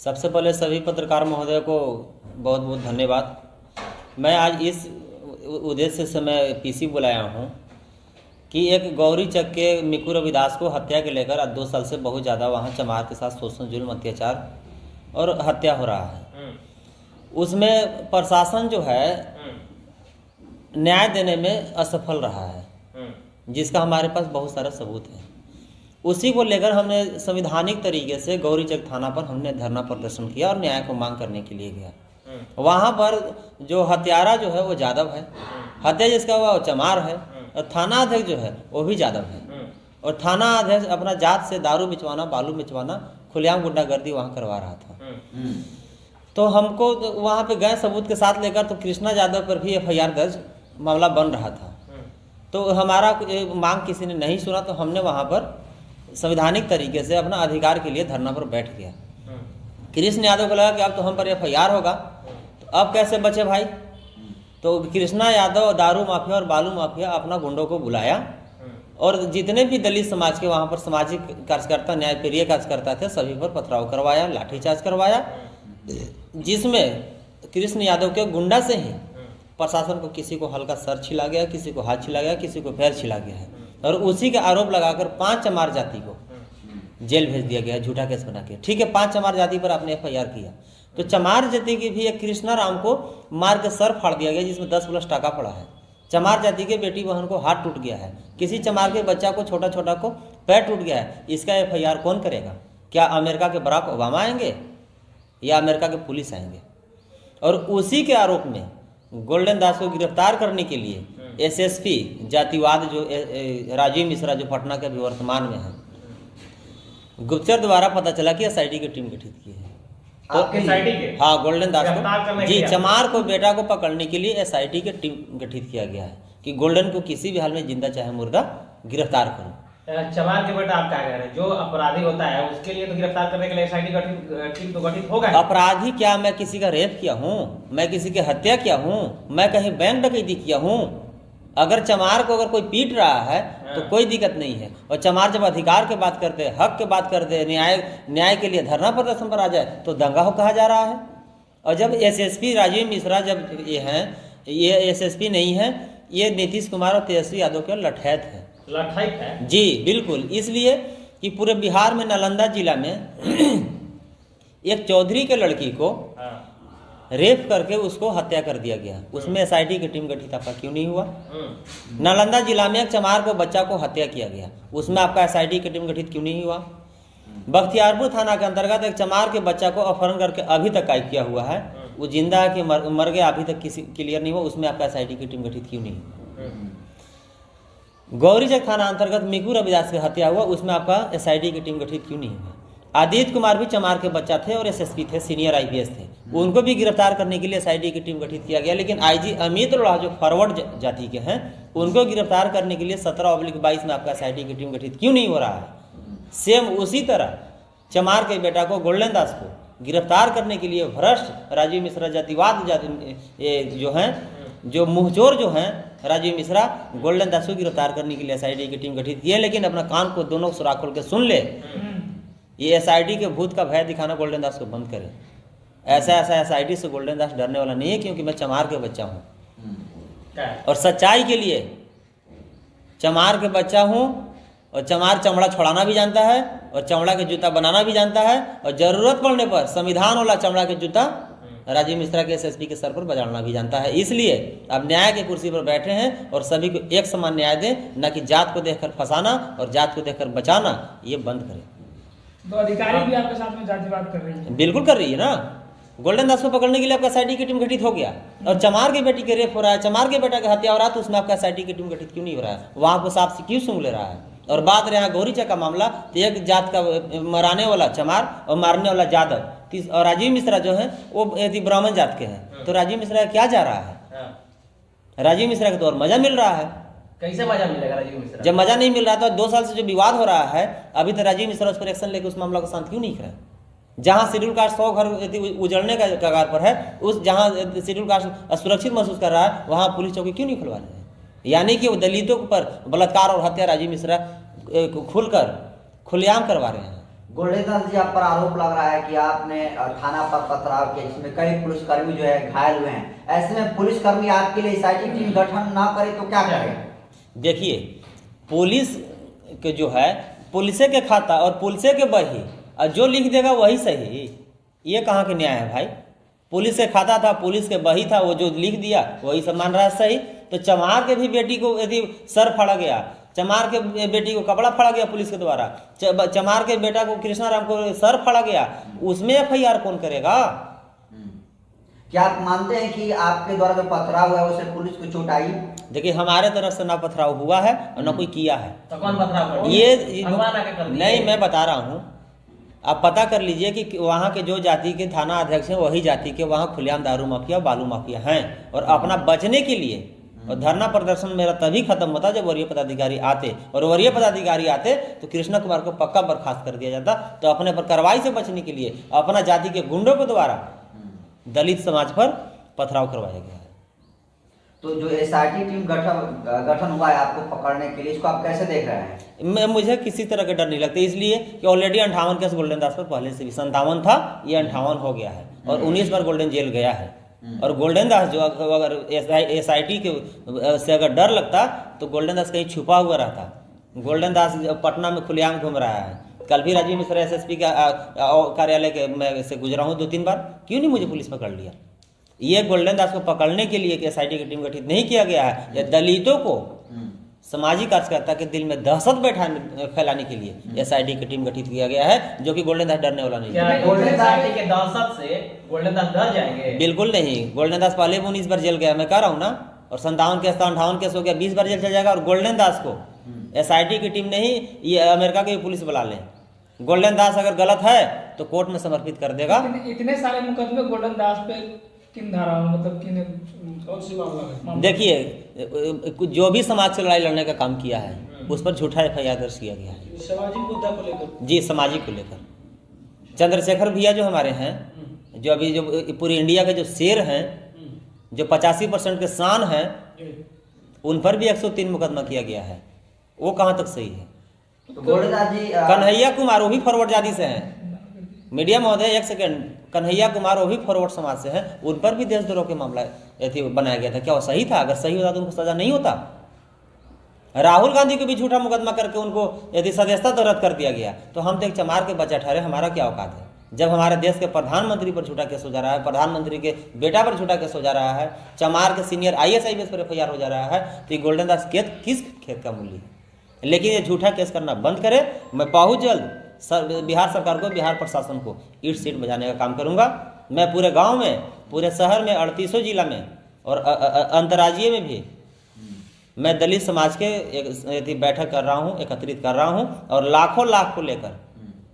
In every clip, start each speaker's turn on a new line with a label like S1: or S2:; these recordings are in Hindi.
S1: सबसे पहले सभी पत्रकार महोदय को बहुत बहुत धन्यवाद। मैं आज इस उद्देश्य से मैं पीसी बुलाया हूँ कि एक गौरीचक के मिकू रविदास को हत्या के लेकर आज 2 साल से बहुत ज़्यादा वहाँ चमार के साथ शोषण जुल्म अत्याचार और हत्या हो रहा है। उसमें प्रशासन जो है न्याय देने में असफल रहा है, जिसका हमारे पास बहुत सारा सबूत है। उसी को लेकर हमने संवैधानिक तरीके से गौरीचक थाना पर हमने धरना प्रदर्शन किया और न्याय को मांग करने के लिए गया। वहाँ पर जो हत्यारा जो है वो यादव है, हत्या जिसका हुआ वो चमार है, और थाना अध्यक्ष जो है वो भी यादव है। और थाना अध्यक्ष अपना जात से दारू बिचवाना, बालू बिचवाना, खुलेआम गुंडागर्दी वहाँ करवा रहा था। तो हमको वहाँ पे गए सबूत के साथ लेकर, तो कृष्णा यादव पर भी FIR दर्ज मामला बन रहा था। तो हमारा मांग किसी ने नहीं सुना, तो हमने वहाँ पर संवैधानिक तरीके से अपना अधिकार के लिए धरना पर बैठ गया। कृष्ण यादव को लगा कि अब तो हम पर FIR होगा, तो अब कैसे बचे भाई। तो कृष्णा यादव दारू माफिया और बालू माफिया अपना गुंडों को बुलाया और जितने भी दलित समाज के वहाँ पर सामाजिक कार्यकर्ता, न्यायप्रिय कार्यकर्ता थे, सभी पर पथराव करवाया, लाठीचार्ज करवाया, जिसमें कृष्ण यादव के गुंडा से ही प्रशासन को किसी को हल्का सर छिला गया, किसी को हाथ छिला गया, किसी को पैर छिला गया है। और उसी के आरोप लगाकर 5 चमार जाति को जेल भेज दिया गया, झूठा केस बना के। ठीक है, 5 चमार जाति पर आपने FIR किया, तो चमार जाति की भी एक कृष्णा राम को मार के सर फाड़ दिया गया, जिसमें 10+ टाका पड़ा है। चमार जाति के बेटी बहन को हाथ टूट गया है, किसी चमार के बच्चा को, छोटा छोटा को पैर टूट गया है। इसका FIR कौन करेगा? क्या अमेरिका के बराक ओबामा आएंगे या अमेरिका के पुलिस आएंगे? और उसी के आरोप में गोल्डन दास को गिरफ्तार करने के लिए SSP जातिवाद जो राजीव मिश्रा, जो पटना के वर्तमान में है, गुप्तचर द्वारा पता चला कि SIT की टीम गठित की है। तो SIT के? हाँ, गोल्डन दास को जी, चमार को बेटा को पकड़ने के लिए SIT की टीम गठित किया गया है कि गोल्डन को किसी भी हाल में जिंदा चाहे मुर्दा गिरफ्तार करो।
S2: चमार के बेटा आप क्या कह रहे हैं? जो अपराधी होता है उसके लिए तो गिरफ्तार करने के लिए SIT टीम तो गठित होगा।
S1: अपराधी क्या? मैं किसी का रेप किया हूँ? मैं किसी की हत्या किया हूँ? मैं कहीं बैंक डकैती किया हूँ? अगर चमार को अगर कोई पीट रहा है तो कोई दिक्कत नहीं है। और चमार जब अधिकार की बात करते हैं, हक की बात करते हैं, न्याय के लिए धरना प्रदर्शन पर आ जाए तो दंगा हो कहा जा रहा है। और जब SSP राजीव मिश्रा जब ये हैं, ये SSP नहीं है, ये नीतीश कुमार और तेजस्वी यादव के लठैत है।
S2: लठैत है
S1: जी बिल्कुल, इसलिए कि पूरे बिहार में नालंदा जिला में एक चौधरी के लड़की को रेप करके उसको हत्या कर दिया गया। उसमें SIT की टीम गठित आपका क्यों नहीं हुआ? नालंदा जिला में एक चमार को बच्चा को हत्या किया गया, उसमें आपका SIT की टीम गठित क्यों नहीं हुआ? बख्तियारपुर थाना के अंतर्गत एक चमार के बच्चा को अपहरण करके अभी तक कैद किया हुआ है, वो जिंदा है कि मर गया अभी तक किसी क्लियर नहीं हुआ, उसमें आपका SIT की टीम गठित क्यों नहीं हुआ? गौरीचक थाना अंतर्गत मिकू रविदास की हत्या हुआ, उसमें आपका SIT की टीम गठित क्यों नहीं हुआ? आदित्य कुमार भी चमार के बच्चा थे और SSP थे, सीनियर IPS थे, उनको भी गिरफ्तार करने के लिए SIT की टीम गठित किया गया। लेकिन IG अमित अरोड़ा जो फॉरवर्ड जाति के हैं, उनको गिरफ्तार करने के लिए 17/22 में आपका SIT की टीम गठित क्यों नहीं हो रहा है? सेम उसी तरह चमार के बेटा को, गोल्डन दास को गिरफ्तार करने के लिए भ्रष्ट राजीव मिश्रा जातिवाद जो हैं, जो मुंहचोर जो हैं राजीव मिश्रा, गोल्डन दास को गिरफ्तार करने के लिए SIT की टीम गठित की है। लेकिन अपना कान को दोनों सुराख खोल के सुन ले, ये SIT के भूत का भय दिखाना गोल्डन दास को बंद करे। ऐसा SIT से गोल्डन दास डरने वाला नहीं है, क्योंकि मैं चमार के बच्चा हूँ और सच्चाई के लिए चमार के बच्चा हूँ। और चमार चमड़ा छोड़ाना भी जानता है और चमड़ा के जूता बनाना भी जानता है, और जरूरत पड़ने पर संविधान वाला चमड़ा के जूता राजीव मिश्रा के SSP के सर पर बजाना भी जानता है। इसलिए अब न्याय की कुर्सी पर बैठे हैं और सभी को एक समान न्याय दें, न कि जात को देखकर फंसाना और जात को देखकर बचाना, ये बंद करें।
S3: तो अधिकारी भी आपके साथ में जातिवाद कर रही है?
S1: बिल्कुल कर रही है ना। गोल्डन दास को पकड़ने के लिए आपका SIT की टीम गठित हो गया, और चमार के बेटी के रेप हो रहा है, चमार के बेटा की हत्या हो रहा है, तो उसमें आपका SIT की टीम गठित क्यों नहीं हो रहा है? वहाँ को साफ से क्यों सूंघ ले रहा है? और बात रहा गौरीचक का मामला, तो एक जात का मराने वाला चमार और मारने वाला यादव, और राजीव मिश्रा जो है वो यदि ब्राह्मण जात के हैं, तो राजीव मिश्रा क्या जा रहा है? राजीव मिश्रा को तो और मजा मिल रहा है।
S2: कैसे मजा मिलेगा राजीव मिश्रा?
S1: जब मजा नहीं मिल रहा था, 2 साल से जो विवाद हो रहा है, अभी तो राजीव मिश्रा उस पर एक्शन लेकर उस मामला को शांत क्यों नहीं करें? जहां शेड्यूल कास्ट 100 घर उजड़ने का कगार पर है, उस जहां शेड्यूल कास्ट असुरक्षित महसूस कर रहा है, वहां पुलिस चौकी क्यों नहीं खुलवा रहे हैं? यानी कि वो दलितों पर बलात्कार और हत्या राजीव मिश्रा खुलकर खुलेआम करवा रहे हैं।
S4: गोल्डन दास जी, आप पर आरोप लग रहा है कि आपने थाना पर पथराव किया जिसमें कई पुलिसकर्मी जो है घायल हुए हैं। ऐसे में पुलिसकर्मी आपके लिए एसआईटी टीम गठन ना करे तो क्या करें?
S1: देखिए, पुलिस के जो है पुलिसे के खाता और पुलिसे के बही और जो लिख देगा वही सही, ये कहाँ के न्याय है भाई? पुलिस के खाता था, पुलिस के बही था, वो जो लिख दिया वही सब मान रहा है सही। तो चमार के भी बेटी को यदि सर फाड़ा गया, चमार के बेटी को कपड़ा फाड़ा गया पुलिस के द्वारा, चमार के बेटा को कृष्णा राम को सर फाड़ा गया, उसमें एफआईआर कौन करेगा?
S4: क्या आप मानते हैं कि आपके द्वारा जो पथराव हुआ है उससे पुलिस को चोट आई?
S1: देखिए, हमारे तरफ से ना पथराव हुआ है और ना कोई किया है।
S2: तो कौन पथराव कर
S1: ये
S2: भगवान आके कर दिए?
S1: नहीं, मैं बता रहा हूँ, आप पता कर लीजिए कि वहाँ के जो जाति के थाना अध्यक्ष हैं वही जाति के वहाँ खुलेआम दारू माफिया बालू माफिया हैं। और अपना बचने के लिए और धरना प्रदर्शन मेरा तभी खत्म होता जब वरीय पदाधिकारी आते, और वरीय पदाधिकारी आते तो कृष्णा कुमार को पक्का बर्खास्त कर दिया जाता। तो अपने पर कार्रवाई से बचने के लिए अपना जाति के गुंडों के द्वारा दलित समाज पर पथराव करवाया गया है।
S4: तो जो एसआईटी टीम गठन हुआ है आपको पकड़ने के लिए, इसको आप कैसे देख रहे हैं?
S1: मुझे किसी तरह का डर नहीं लगता, इसलिए कि ऑलरेडी 58 केस गोल्डन दास पर पहले से भी 57 था, ये 58 हो गया है और 19 बार गोल्डन जेल गया है। और गोल्डन दास जो अगर एसआईटी के से अगर डर लगता तो गोल्डन दास कहीं छुपा हुआ रहता। गोल्डन दास पटना में खुलेआम घूम रहा है। कल भी राजीव मिश्रा एसएसपी का कार्यालय के मैं से गुजरा हूँ 2-3 बार, क्यों नहीं मुझे पुलिस पकड़ लिया? ये गोल्डन दास को पकड़ने के लिए एसआईटी की टीम गठित नहीं किया गया है, यह दलितों को सामाजिक कार्यकर्ता के दिल में दहशत फैलाने के लिए एसआईटी की टीम गठित किया गया है, जो कि गोल्डन दास डरने वाला नहीं
S2: क्या
S1: है।
S2: गोल्डन दास के दहशत से गोल्डन दास डर जाएंगे?
S1: बिल्कुल नहीं, गोल्डन दास पहले 19 बार जेल गया, मैं कह रहा हूँ ना, और 57 केस 58 केस हो गया, 20 बार जेल चल जाएगा। और गोल्डन दास को एसआईटी की टीम नहीं, ये अमेरिका की पुलिस बुला लें। गोल्डन दास अगर गलत है तो कोर्ट में समर्पित कर देगा।
S3: इतने सारे मुकदमे गोल्डन दास पे किन धाराओं मतलब किन कौन सी मामला?
S1: देखिए, जो भी समाज से लड़ाई लड़ने का काम किया है उस पर झूठा एफआईआर दर्ज किया गया है।
S3: सामाजिक मुद्दा को लेकर?
S1: जी, सामाजिक को लेकर। चंद्रशेखर भैया जो हमारे हैं, जो अभी जो पूरी इंडिया के जो शेर हैं, जो 85% के शान हैं, उन पर भी 103 मुकदमा किया गया है। वो कहाँ तक सही है?
S4: तो गोल्डन दास जी
S1: कन्हैया कुमार वो भी फॉरवर्ड जाति से हैं। मीडिया महोदय, एक सेकंड, कन्हैया कुमार वो भी फॉरवर्ड समाज से हैं, उन पर भी देशद्रोह के मामला बनाया गया था। क्या वो सही था? अगर सही होता तो उनको सजा नहीं होता। राहुल गांधी को भी झूठा मुकदमा करके उनको यदि सदस्यता तो रद्द कर दिया गया, तो हम तो एक चमार के बच्चा ठहरे, हमारा क्या औकात है? जब हमारे देश के प्रधानमंत्री पर झूठा केस हो जा रहा है, प्रधानमंत्री के बेटा पर झूठा केस हो जा रहा है, चमार के सीनियर IAS IPS पर एफआईआर हो जा रहा है, तो ये गोल्डन दास किस खेत का मूल्य है? लेकिन ये झूठा केस करना बंद करे। मैं बहुत जल्द बिहार सरकार को, बिहार प्रशासन को ईंट सीट बजाने का काम करूंगा। मैं पूरे गांव में, पूरे शहर में, 38 जिला में और अंतर्राज्यीय में भी मैं दलित समाज के एक बैठक कर रहा हूं, एकत्रित कर रहा हूं, और लाखों लाख को लेकर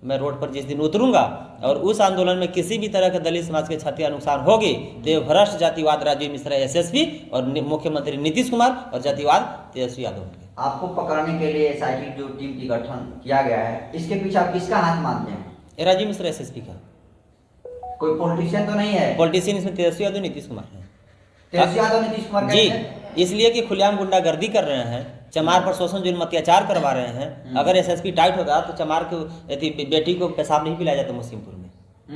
S1: मैं रोड पर जिस दिन उतरूंगा और उस आंदोलन में किसी भी तरह के दलित समाज के क्षति या नुकसान होगी तो ये भ्रष्ट जातिवाद राजीव मिश्रा SSP और मुख्यमंत्री नीतीश कुमार और जातिवाद तेजस्वी यादव होंगे।
S4: आपको पकड़ने के लिए एसआईटी जो टीम की गठन किया गया है, इसके पीछे आप किसका हाथ मानते हैं?
S1: ये राजीव मिश्रा SSP का।
S4: कोई पॉलिटिशियन तो नहीं है?
S1: पॉलिटिशियन इसमें तेजस्वी यादव, नीतीश कुमार है।
S4: तेजस्वी यादव, नीतीश कुमार
S1: जी,
S4: कैसे?
S1: इसलिए कि खुलेआम गुंडागर्दी कर रहे हैं, चमार पर शोषण जुल्म अत्याचार करवा रहे हैं। अगर SSP टाइट होता तो चमार की बेटी को पेशाब नहीं पिलाया जाता मुस्लिमपुर में।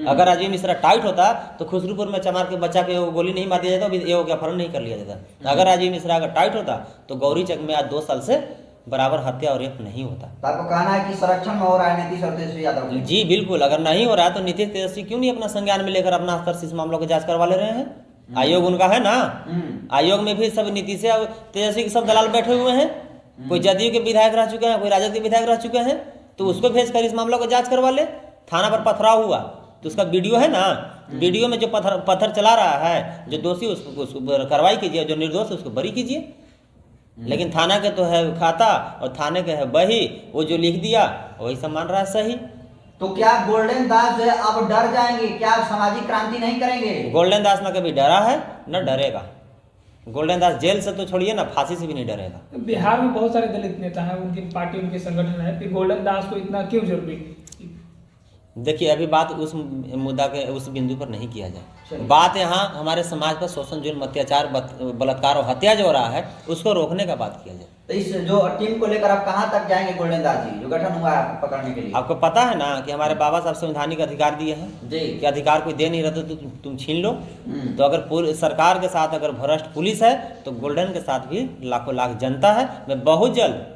S1: अगर राजीव मिश्रा टाइट होता तो खुसरूपुर में चमार के बच्चा के गोली नहीं मार दिया जाता, ये हो गया फरन नहीं कर लिया जाता। अगर राजीव मिश्रा अगर टाइट होता तो गौरीचक में आज 2 साल से बराबर हत्या और रेप नहीं होता।
S4: तो आपको कहना है कि संरक्षण में हो रहा है नीतीश और तेजस्वी यादव?
S1: जी बिल्कुल, अगर नहीं हो रहा है तो नीतीश तेजस्वी क्यों नहीं अपना संज्ञान में लेकर अपना स्तर से इस मामलों की जांच करवा ले रहे हैं? आयोग उनका है ना, आयोग में भी सब नीतीश और तेजस्वी के सब दलाल बैठे हुए हैं। कोई जदयू के विधायक रह चुके हैं, कोई राजद के विधायक रह चुके हैं, तो उसको भेजकर इस मामला को जांच करवा ले। थाना पर पथराव हुआ तो उसका वीडियो है ना, वीडियो में जो पत्थर चला रहा है, जो दोषी उसको कार्रवाई कीजिए, जो निर्दोष है उसको बरी कीजिए। लेकिन थाना के तो है खाता और थाने के है बही, वो जो लिख दिया वही सब मान रहा है सही।
S4: तो क्या गोल्डन दास जो है अब डर जाएंगे? क्या सामाजिक क्रांति नहीं करेंगे?
S1: गोल्डन दास ना कभी डरा है न डरेगा। गोल्डन दास जेल से तो छोड़िए ना, फांसी से भी नहीं डरेगा।
S3: बिहार में बहुत सारे दलित नेता हैं, उनकी पार्टी, उनके संगठन है, फिर गोल्डन दास को इतना क्यों जरूरी?
S1: देखिए अभी बात उस मुद्दा के उस बिंदु पर नहीं किया जाए।
S2: चलिए।
S1: बात यहाँ हमारे समाज पर शोषण जुल्म अत्याचार बलात्कार और हत्या जो हो रहा है उसको रोकने का बात किया जाए।
S4: तो इस जो टीम को लेकर आप कहाँ तक जाएंगे गोल्डन दास जी, जो गठन हुआ है आपको पकड़ने के लिए?
S1: आपको पता है ना कि हमारे बाबा साहब संवैधानिक अधिकार दिए हैं
S4: जी।
S1: कि अधिकार कोई दे नहीं रहा तो तुम छीन लो।
S4: हम्म।
S1: तो अगर सरकार के साथ अगर भ्रष्ट पुलिस है तो गोल्डन के साथ भी लाखों लाख जनता है। मैं बहुत जल्द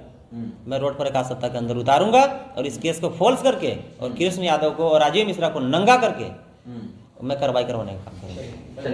S1: मैं रोड पर एकाध सप्ताह के अंदर उतारूंगा और इस केस को फोल्स करके और कृष्ण यादव को और राजीव मिश्रा को नंगा करके मैं कार्रवाई करवाने का काम करूंगा।